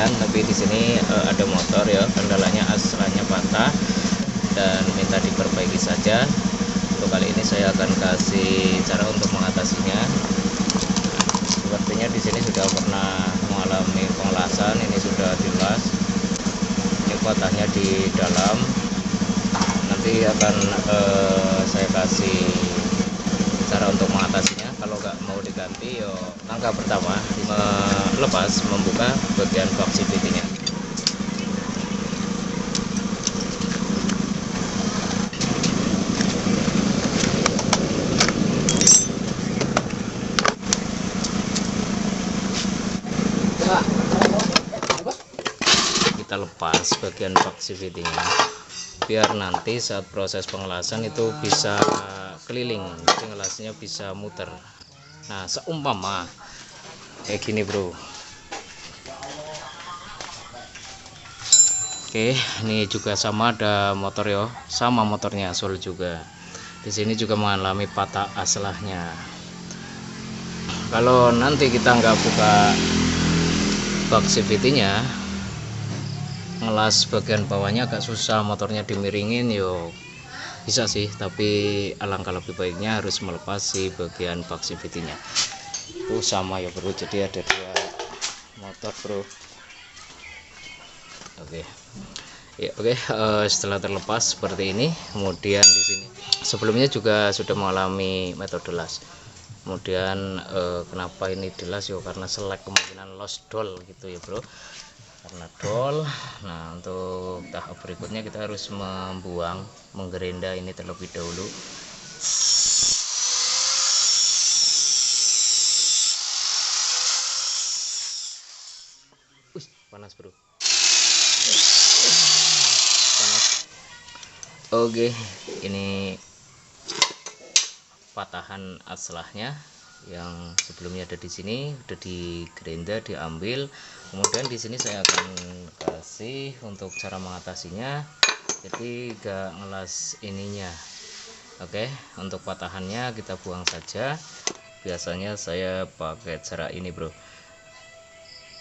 kalian, tapi di sini ada motor ya, kendalanya aslanya patah dan minta diperbaiki saja. Untuk kali ini saya akan kasih cara untuk mengatasinya. Sepertinya di sini sudah pernah mengalami pengelasan, ini sudah dilas. Ini patahnya di dalam. Nanti akan saya kasih cara untuk mengatasinya. Kalau nggak mau diganti, yo langkah pertama melepas, membuka bagian bak CVT-nya. Kita lepas bagian bak CVT-nya biar nanti saat proses pengelasan itu bisa keliling, jadi ngelasnya bisa muter. Nah, seumpama kayak gini bro. Oke, ini juga sama, ada motor ya, sama motornya Sol juga. Di sini juga mengalami patah aslahnya. Kalau nanti kita nggak buka bak CVT-nya, ngelas bagian bawahnya agak susah, motornya dimiringin yo. Bisa sih, tapi alangkah lebih baiknya harus melepas si bagian bak CVT-nya. Sama ya bro, jadi ada dua motor bro. Oke, setelah terlepas seperti ini, kemudian di sini sebelumnya juga sudah mengalami metode las. Kemudian kenapa ini dilas yo, karena selek kemungkinan lost dol gitu ya bro, karena dol. Nah, untuk tahap berikutnya kita harus menggerinda ini terlebih dahulu. Panas bro, panas. Oke, ini patahan aslahnya yang sebelumnya ada di sini, udah digerinda, diambil. Kemudian di sini saya akan kasih untuk cara mengatasinya, jadi gak ngelas ininya. Oke, untuk patahannya kita buang saja. Biasanya saya pakai cara ini bro,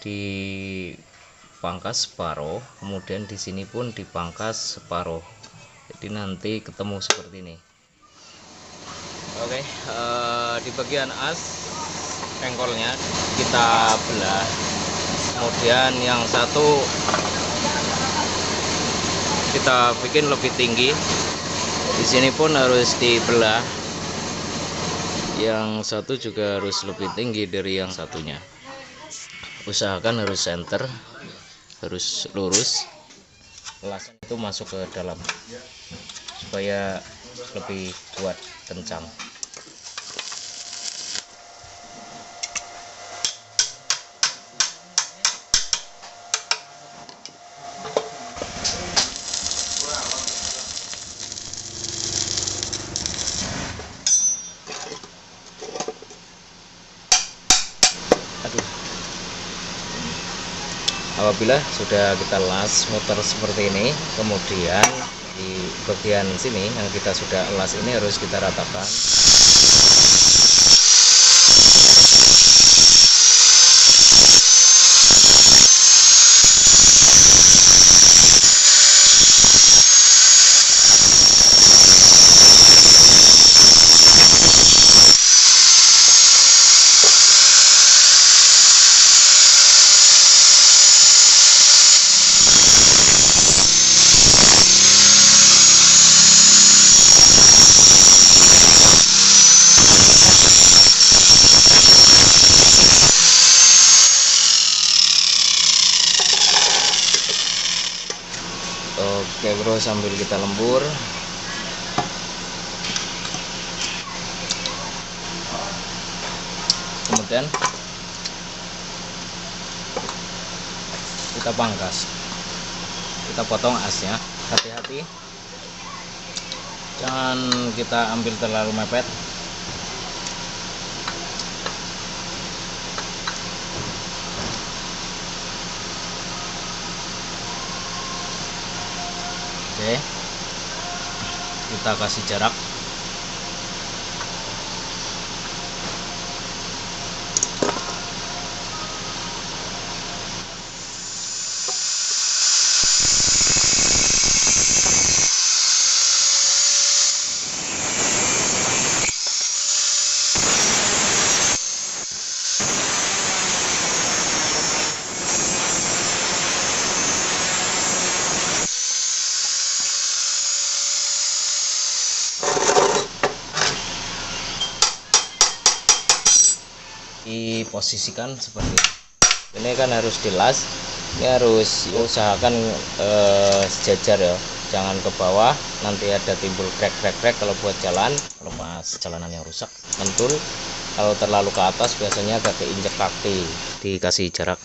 dipangkas separuh, kemudian di sini pun dipangkas separuh, jadi nanti ketemu seperti ini. Oke, di bagian as engkolnya kita belah, kemudian yang satu kita bikin lebih tinggi. Di sini pun harus dibelah, yang satu juga harus lebih tinggi dari yang satunya. Usahakan harus center, harus lurus, lasan itu masuk ke dalam supaya lebih kuat, kencang. Apabila sudah kita las muter seperti ini, kemudian di bagian sini yang kita sudah las ini harus kita ratakan. Oke bro, sambil kita lembur. Kemudian kita pangkas, kita potong asnya. Hati-hati, jangan kita ambil terlalu mepet. Oke, kita kasih jarak. diposisikan seperti ini kan harus dilas, ini harus usahakan sejajar ya, jangan ke bawah, nanti ada timbul krek kalau buat jalan, lepas jalanan yang rusak kentul. Kalau terlalu ke atas biasanya agak keinjek kaki, dikasih jarak.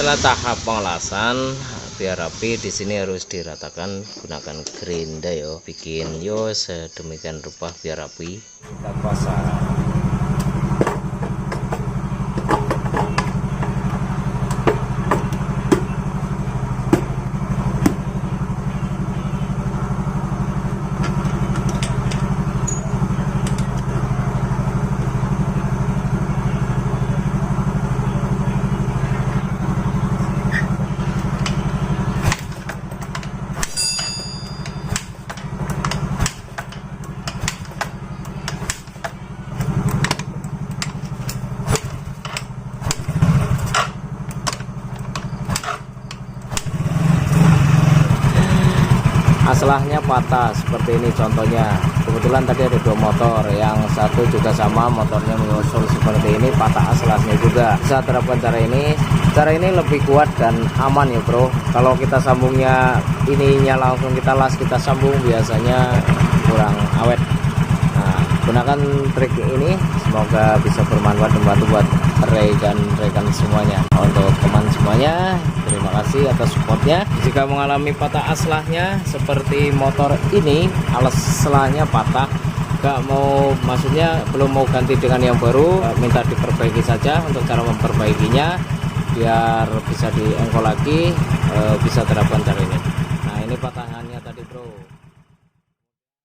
Setelah tahap pengelasan biar rapi, di sini harus diratakan gunakan gerinda yo, bikin yo sedemikian rupa biar rapi. Kita pasang. Aslahnya patah seperti ini contohnya. Kebetulan tadi ada 2 motor, yang satu juga sama motornya menyusul seperti ini, patah aslahnya juga. Bisa terapkan cara ini. Cara ini lebih kuat dan aman ya bro. Kalau kita sambungnya ininya langsung kita las, kita sambung biasanya kurang awet. Nah, gunakan trik ini, semoga bisa bermanfaat dan membantu buat rekan-rekan semuanya. Untuk teman semuanya, terima kasih atas supportnya. Jika mengalami patah aslahnya seperti motor ini, alas selahnya patah, gak mau, maksudnya belum mau ganti dengan yang baru, minta diperbaiki saja. Untuk cara memperbaikinya biar bisa diengkol lagi, bisa terapkan cara ini. Nah, ini patahannya tadi bro.